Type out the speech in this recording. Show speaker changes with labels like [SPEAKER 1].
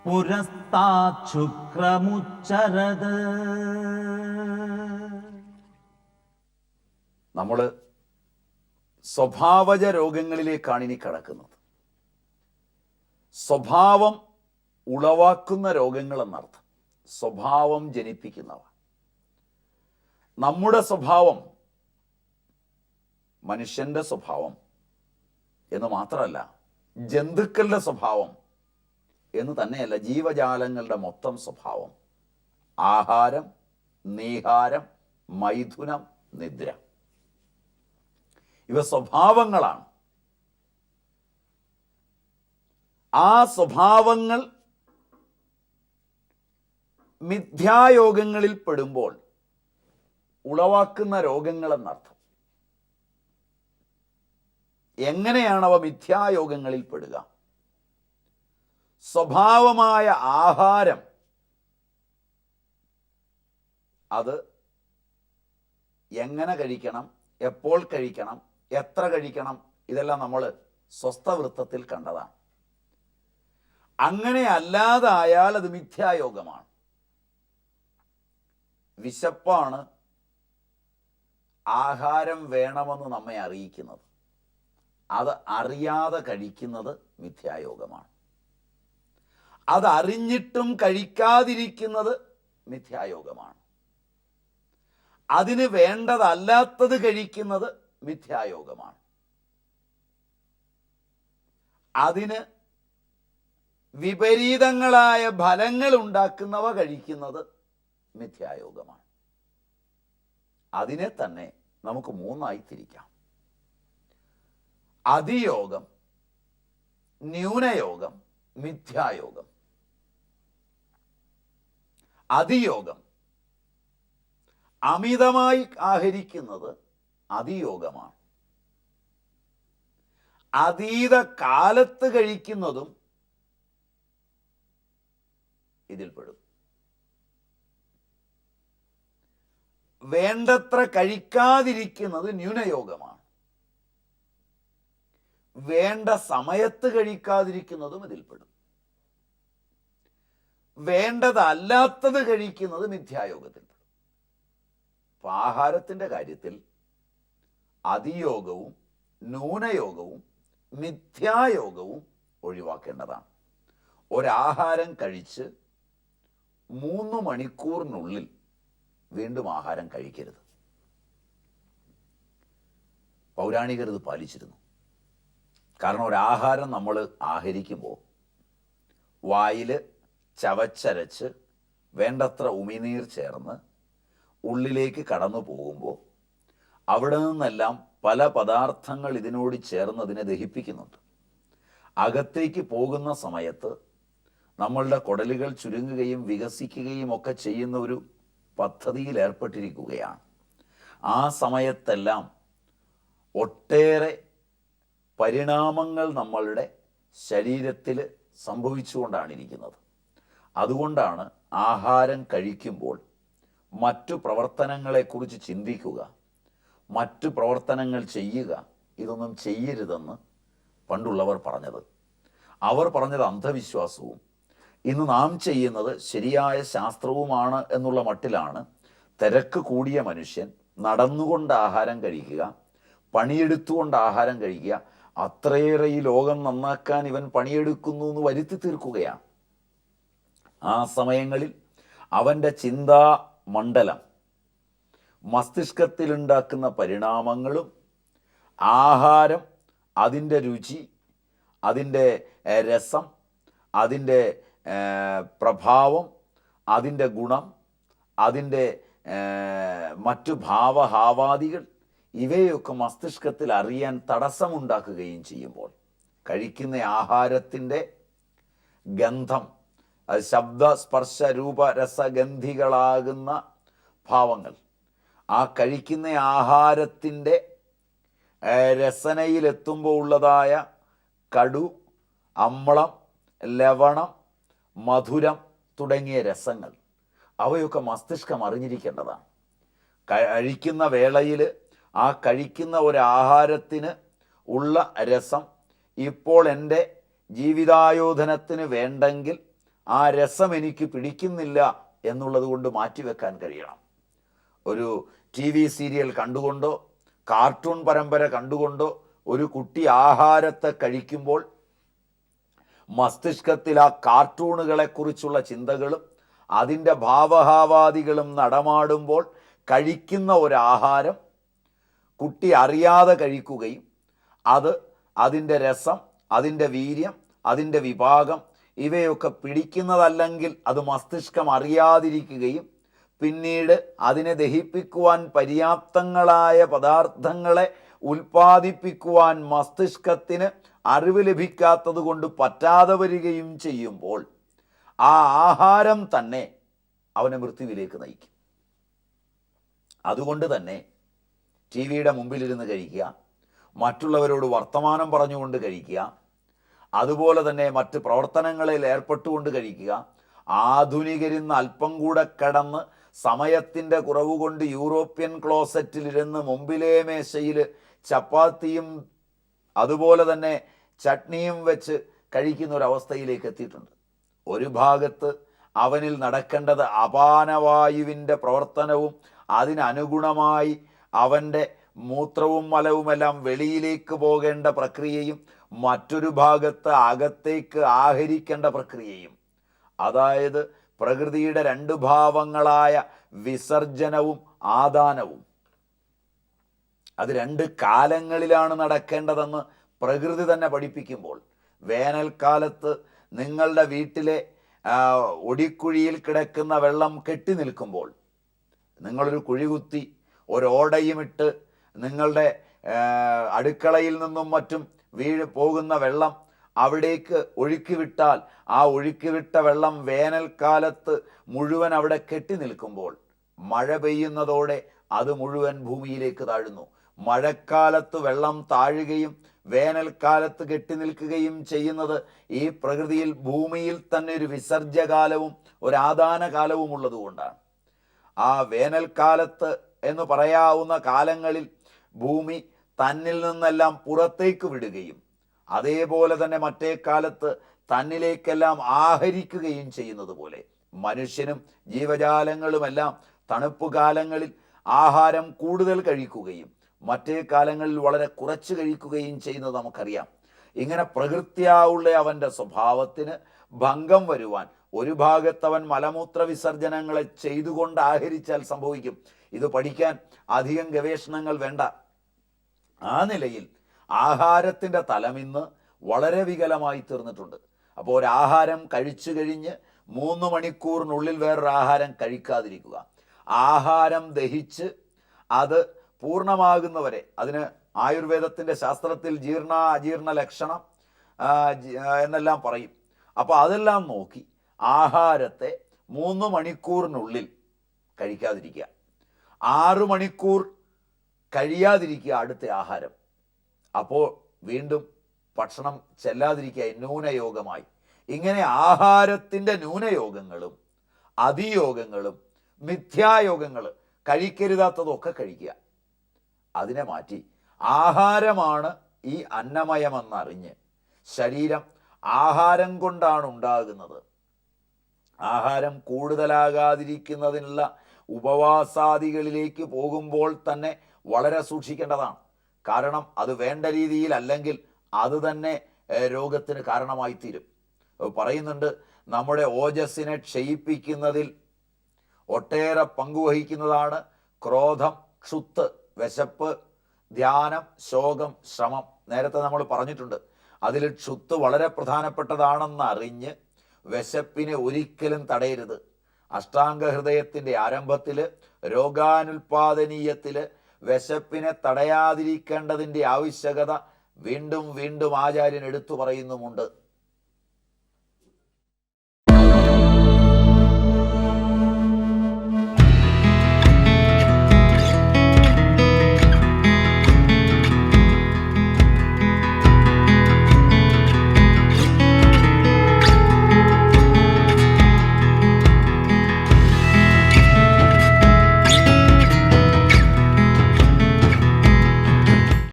[SPEAKER 1] പുരസ്താശുക്രമുച്ചരത്.
[SPEAKER 2] നമ്മൾ സ്വഭാവജ രോഗങ്ങളിലേക്കാണ് ഇനി കടക്കുന്നത്. സ്വഭാവം ഉളവാക്കുന്ന രോഗങ്ങൾ എന്നർത്ഥം. സ്വഭാവം ജനിപ്പിക്കുന്നവ. നമ്മുടെ സ്വഭാവം, മനുഷ്യന്റെ സ്വഭാവം എന്ന് മാത്രമല്ല, ജന്തുക്കളുടെ സ്വഭാവം എന്ന് തന്നെയല്ല, ജീവജാലങ്ങളുടെ മൊത്തം സ്വഭാവം. ആഹാരം, നീഹാരം, മൈഥുനം, നിദ്ര, ഇവ സ്വഭാവങ്ങളാണ്. ആ സ്വഭാവങ്ങൾ മിഥ്യായോഗങ്ങളിൽ പെടുമ്പോൾ ഉളവാക്കുന്ന രോഗങ്ങളെന്നർത്ഥം. എങ്ങനെയാണ് അവ മിഥ്യായോഗങ്ങളിൽ പെടുക? സ്വഭാവമായ ആഹാരം അത് എങ്ങനെ കഴിക്കണം, എപ്പോൾ കഴിക്കണം, എത്ര കഴിക്കണം, ഇതെല്ലാം നമ്മൾ സ്വസ്ഥവൃത്തത്തിൽ കണ്ടതാണ്. അങ്ങനെ അല്ലാതായാൽ അത് മിഥ്യായോഗമാണ്. വിശപ്പാണ് ആഹാരം വേണമെന്ന് നമ്മെ അറിയിക്കുന്നത്. അത് അറിയാതെ കഴിക്കുന്നത് മിഥ്യായോഗമാണ്. അതറിഞ്ഞിട്ടും കഴിക്കാതിരിക്കുന്നത് മിഥ്യായോഗമാണ്. അതിന് വേണ്ടതല്ലാത്തത് കഴിക്കുന്നത് മിഥ്യായോഗമാണ്. അതിന് വിപരീതങ്ങളായ ഫലങ്ങൾ ഉണ്ടാക്കുന്നവ കഴിക്കുന്നത് മിഥ്യായോഗമാണ്. അതിനെ തന്നെ നമുക്ക് മൂന്നായി തിരിക്കാം: അതിയോഗം, ന്യൂനയോഗം, മിഥ്യായോഗം. അതിയോഗം, അമിതമായി ആഹരിക്കുന്നത് അതിയോഗമാണ്. അതീത കാലത്ത് കഴിക്കുന്നതും ഇതിൽപ്പെടും. വേണ്ടത്ര കഴിക്കാതിരിക്കുന്നത് ന്യൂനയോഗമാണ്. വേണ്ട സമയത്ത് കഴിക്കാതിരിക്കുന്നതും ഇതിൽപ്പെടും. വേണ്ടതല്ലാത്തത് കഴിക്കുന്നത് മിഥ്യായോഗത്തിൽപ്പെടും. അപ്പൊ ആഹാരത്തിന്റെ കാര്യത്തിൽ അതിയോഗവും ന്യൂനയോഗവും മിഥ്യായോഗവും ഒഴിവാക്കേണ്ടതാണ്. ഒരാഹാരം കഴിച്ച് 3 മണിക്കൂറിനുള്ളിൽ വീണ്ടും ആഹാരം കഴിക്കരുത്. പൗരാണികർ ഇത് പാലിച്ചിരുന്നു. കാരണം ഒരാഹാരം നമ്മൾ ആഹരിക്കുമ്പോൾ വായിൽ ചവച്ചരച്ച് വേണ്ടത്ര ഉമിനീർ ചേർന്ന് ഉള്ളിലേക്ക് കടന്നു പോകുമ്പോൾ അവിടെ നിന്നെല്ലാം പല പദാർത്ഥങ്ങൾ ഇതിനോട് ചേർന്ന് അതിനെ ദഹിപ്പിക്കുന്നുണ്ട്. അകത്തേക്ക് പോകുന്ന സമയത്ത് നമ്മളുടെ കുടലുകൾ ചുരുങ്ങുകയും വികസിക്കുകയും ഒക്കെ ചെയ്യുന്ന ഒരു പദ്ധതിയിൽ ഏർപ്പെട്ടിരിക്കുകയാണ്. ആ സമയത്തെല്ലാം ഒട്ടേറെ പരിണാമങ്ങൾ നമ്മളുടെ ശരീരത്തിൽ സംഭവിച്ചുകൊണ്ടാണ് ഇരിക്കുന്നത്. അതുകൊണ്ടാണ് ആഹാരം കഴിക്കുമ്പോൾ മറ്റു പ്രവർത്തനങ്ങളെക്കുറിച്ച് ചിന്തിക്കുക, മറ്റു പ്രവർത്തനങ്ങൾ ചെയ്യുക, ഇതൊന്നും ചെയ്യരുതെന്ന് പണ്ടുള്ളവർ പറഞ്ഞത്. അവർ പറഞ്ഞത് അന്ധവിശ്വാസവും ഇന്ന് നാം ചെയ്യുന്നത് ശരിയായ ശാസ്ത്രവുമാണ് എന്നുള്ള മട്ടിലാണ്. തിരക്ക് കൂടിയ മനുഷ്യൻ നടന്നുകൊണ്ട് ആഹാരം കഴിക്കുക, പണിയെടുത്തുകൊണ്ട് ആഹാരം കഴിക്കുക, അത്രയേറെ ഈ ലോകം നന്നാക്കാൻ ഇവൻ പണിയെടുക്കുന്നു എന്ന് വരുത്തി തീർക്കുകയാണ്. ആ സമയങ്ങളിൽ അവൻ്റെ ചിന്താ മണ്ഡലം, മസ്തിഷ്കത്തിലുണ്ടാക്കുന്ന പരിണാമങ്ങളും ആഹാരം, അതിൻ്റെ രുചി, അതിൻ്റെ രസം, അതിൻ്റെ പ്രഭാവം, അതിൻ്റെ ഗുണം, അതിൻ്റെ മറ്റു ഭാവഹാവാദികൾ, ഇവയൊക്കെ മസ്തിഷ്കത്തിൽ അറിയാൻ തടസ്സമുണ്ടാക്കുകയും ചെയ്യുമ്പോൾ കഴിക്കുന്ന ആഹാരത്തിൻ്റെ ഗന്ധം, ശബ്ദ സ്പർശ രൂപ രസഗന്ധികളാകുന്ന ഭാവങ്ങൾ, ആ കഴിക്കുന്ന ആഹാരത്തിൻ്റെ രസനയിലെത്തുമ്പോൾ ഉള്ളതായ കടു, അമ്ളം, ലവണം, മധുരം തുടങ്ങിയ രസങ്ങൾ, അവയൊക്കെ മസ്തിഷ്കം അറിഞ്ഞിരിക്കേണ്ടതാണ്. കഴിക്കുന്ന വേളയിൽ ആ കഴിക്കുന്ന ഒരു ആഹാരത്തിന് ഉള്ള രസം ഇപ്പോൾ എൻ്റെ ജീവിതായോധനത്തിന് വേണ്ടെങ്കിൽ ആ രസം എനിക്ക് പിടിക്കുന്നില്ല എന്നുള്ളത് കൊണ്ട് മാറ്റിവെക്കാൻ കഴിയണം. ഒരു TV സീരിയൽ കണ്ടുകൊണ്ടോ കാർട്ടൂൺ പരമ്പര കണ്ടുകൊണ്ടോ ഒരു കുട്ടി ആഹാരത്തെ കഴിക്കുമ്പോൾ മസ്തിഷ്കത്തിൽ ആ കാർട്ടൂണുകളെക്കുറിച്ചുള്ള ചിന്തകളും അതിൻ്റെ ഭാവഹാവാദികളും നടമാടുമ്പോൾ കഴിക്കുന്ന ഒരാഹാരം കുട്ടി അറിയാതെ കഴിക്കുകയും അതിൻ്റെ രസം, അതിൻ്റെ വീര്യം, അതിൻ്റെ വിഭാഗം ഇവയൊക്കെ പിടിക്കുന്നതല്ലെങ്കിൽ അത് മസ്തിഷ്കം അറിയാതിരിക്കുകയും പിന്നീട് അതിനെ ദഹിപ്പിക്കുവാൻ പര്യാപ്തങ്ങളായ പദാർത്ഥങ്ങളെ ഉൽപ്പാദിപ്പിക്കുവാൻ മസ്തിഷ്കത്തിന് അറിവ് ലഭിക്കാത്തത് കൊണ്ട് പറ്റാതെ വരികയും ചെയ്യുമ്പോൾ ആ ആഹാരം തന്നെ അവനെ മൃത്യുവിലേക്ക് നയിക്കും. അതുകൊണ്ട് തന്നെ TV-യുടെ മുമ്പിലിരുന്ന് കഴിക്കുക, മറ്റുള്ളവരോട് വർത്തമാനം പറഞ്ഞുകൊണ്ട് കഴിക്കുക, അതുപോലെ തന്നെ മറ്റ് പ്രവർത്തനങ്ങളിൽ ഏർപ്പെട്ടുകൊണ്ട് കഴിക്കുക, ആധുനികരിന്ന് അല്പം കൂടെ കടന്ന് സമയത്തിൻ്റെ കുറവ് കൊണ്ട് യൂറോപ്യൻ ക്ലോസറ്റിലിരുന്ന് മുമ്പിലെ മേശയിൽ ചപ്പാത്തിയും അതുപോലെ തന്നെ ചട്നിയും വെച്ച് കഴിക്കുന്ന ഒരവസ്ഥയിലേക്ക് എത്തിയിട്ടുണ്ട്. ഒരു ഭാഗത്ത് അവനിൽ നടക്കേണ്ടത് അപാനവായുവിൻ്റെ പ്രവർത്തനവും അതിനനുഗുണമായി അവൻ്റെ മൂത്രവും മലവുമെല്ലാം വെളിയിലേക്ക് പോകേണ്ട പ്രക്രിയയും, മറ്റൊരു ഭാഗത്ത് അകത്തേക്ക് ആഹരിക്കേണ്ട പ്രക്രിയയും. അതായത് പ്രകൃതിയുടെ രണ്ട് ഭാവങ്ങളായ വിസർജനവും ആദാനവും. അത് രണ്ട് കാലങ്ങളിലാണ് നടക്കേണ്ടതെന്ന് പ്രകൃതി തന്നെ പഠിപ്പിക്കുമ്പോൾ, വേനൽക്കാലത്ത് നിങ്ങളുടെ വീട്ടിലെ ഒടിക്കുഴിയിൽ കിടക്കുന്ന വെള്ളം കെട്ടി നിൽക്കുമ്പോൾ നിങ്ങളൊരു കുഴി കുത്തി ഒരോടയുമിട്ട് നിങ്ങളുടെ അടുക്കളയിൽ നിന്നും മറ്റും പോകുന്ന വെള്ളം അവിടേക്ക് ഒഴുക്കിവിട്ടാൽ ആ ഒഴുക്കിവിട്ട വെള്ളം വേനൽക്കാലത്ത് മുഴുവൻ അവിടെ കെട്ടി നിൽക്കുമ്പോൾ മഴ പെയ്യുന്നതോടെ അത് മുഴുവൻ ഭൂമിയിലേക്ക് താഴുന്നു. മഴക്കാലത്ത് വെള്ളം താഴുകയും വേനൽക്കാലത്ത് കെട്ടി നിൽക്കുകയും ചെയ്യുന്നത് ഈ പ്രകൃതിയിൽ ഭൂമിയിൽ തന്നെ ഒരു വിസർജ്യകാലവും ഒരു ആദാന കാലവും ഉള്ളതുകൊണ്ടാണ്. ആ വേനൽക്കാലത്ത് എന്ന് പറയാവുന്ന കാലങ്ങളിൽ ഭൂമി തന്നിൽ നിന്നെല്ലാം പുറത്തേക്ക് വിടുകയും അതേപോലെ തന്നെ മറ്റേ കാലത്ത് തന്നിലേക്കെല്ലാം ആഹരിക്കുകയും ചെയ്യുന്നത് പോലെ മനുഷ്യനും ജീവജാലങ്ങളുമെല്ലാം തണുപ്പ് കാലങ്ങളിൽ ആഹാരം കൂടുതൽ കഴിക്കുകയും മറ്റേ കാലങ്ങളിൽ വളരെ കുറച്ച് കഴിക്കുകയും ചെയ്യുന്നത് നമുക്കറിയാം. ഇങ്ങനെ പ്രകൃത്യായുള്ള അവൻ്റെ സ്വഭാവത്തിന് ഭംഗം വരുവാൻ ഒരു ഭാഗത്തവൻ മലമൂത്ര വിസർജനങ്ങളെ ചെയ്തുകൊണ്ട് ആഹരിച്ചാൽ സംഭവിക്കും. ഇത് പഠിക്കാൻ അധികം ഗവേഷണങ്ങൾ വേണ്ട. ആ നിലയിൽ ആഹാരത്തിൻ്റെ തലം ഇന്ന് വളരെ വികലമായി തീർന്നിട്ടുണ്ട്. അപ്പോൾ ഒരാഹാരം കഴിച്ചു കഴിഞ്ഞ് 3 മണിക്കൂറിനുള്ളിൽ വേറൊരു ആഹാരം കഴിക്കാതിരിക്കുക. ആഹാരം ദഹിച്ച് അത് പൂർണ്ണമാകുന്നവരെ, അതിന് ആയുർവേദത്തിൻ്റെ ശാസ്ത്രത്തിൽ അജീർണ ലക്ഷണം എന്നെല്ലാം പറയും. അപ്പോൾ അതെല്ലാം നോക്കി ആഹാരത്തെ 3 മണിക്കൂറിനുള്ളിൽ കഴിക്കാതിരിക്കുക. 6 മണിക്കൂർ കഴിയാതിരിക്കുക അടുത്ത ആഹാരം. അപ്പോൾ വീണ്ടും ഭക്ഷണം ചെല്ലാതിരിക്കുക ന്യൂനയോഗമായി. ഇങ്ങനെ ആഹാരത്തിൻ്റെ ന്യൂനയോഗങ്ങളും അതിയോഗങ്ങളും മിഥ്യായോഗങ്ങൾ, കഴിക്കരുതാത്തതൊക്കെ കഴിക്കുക. അതിനെ മാറ്റി ആഹാരമാണ് ഈ അന്നമയമെന്നറിഞ്ഞ് ശരീരം ആഹാരം കൊണ്ടാണ് ഉണ്ടാകുന്നത്, ആഹാരം കൂടുതലാകാതിരിക്കുന്നതിനുള്ള ഉപവാസാദികളിലേക്ക് പോകുമ്പോൾ തന്നെ വളരെ സൂക്ഷിക്കേണ്ടതാണ്. കാരണം അത് വേണ്ട രീതിയിൽ അല്ലെങ്കിൽ അത് തന്നെ രോഗത്തിന് കാരണമായി തീരും. പറയുന്നുണ്ട്, നമ്മുടെ ഓജസ്സിനെ ക്ഷയിപ്പിക്കുന്നതിൽ ഒട്ടേറെ പങ്കുവഹിക്കുന്നതാണ് ക്രോധം, ക്ഷുത്ത്, വിശപ്പ്, ധ്യാനം, ശോകം, ശ്രമം. നേരത്തെ നമ്മൾ പറഞ്ഞിട്ടുണ്ട്. അതിൽ ക്ഷുത്ത് വളരെ പ്രധാനപ്പെട്ടതാണെന്ന് അറിഞ്ഞ് വിശപ്പിനെ ഒരിക്കലും തടയരുത്. അഷ്ടാംഗഹൃദയത്തിൻ്റെ ആരംഭത്തിൽ രോഗാനുൽപാദനീയത്തിൽ വിശപ്പിനെ തടയാതിരിക്കേണ്ടതിൻ്റെ ആവശ്യകത വീണ്ടും വീണ്ടും ആചാര്യൻ എടുത്തു പറയുന്നുമുണ്ട്.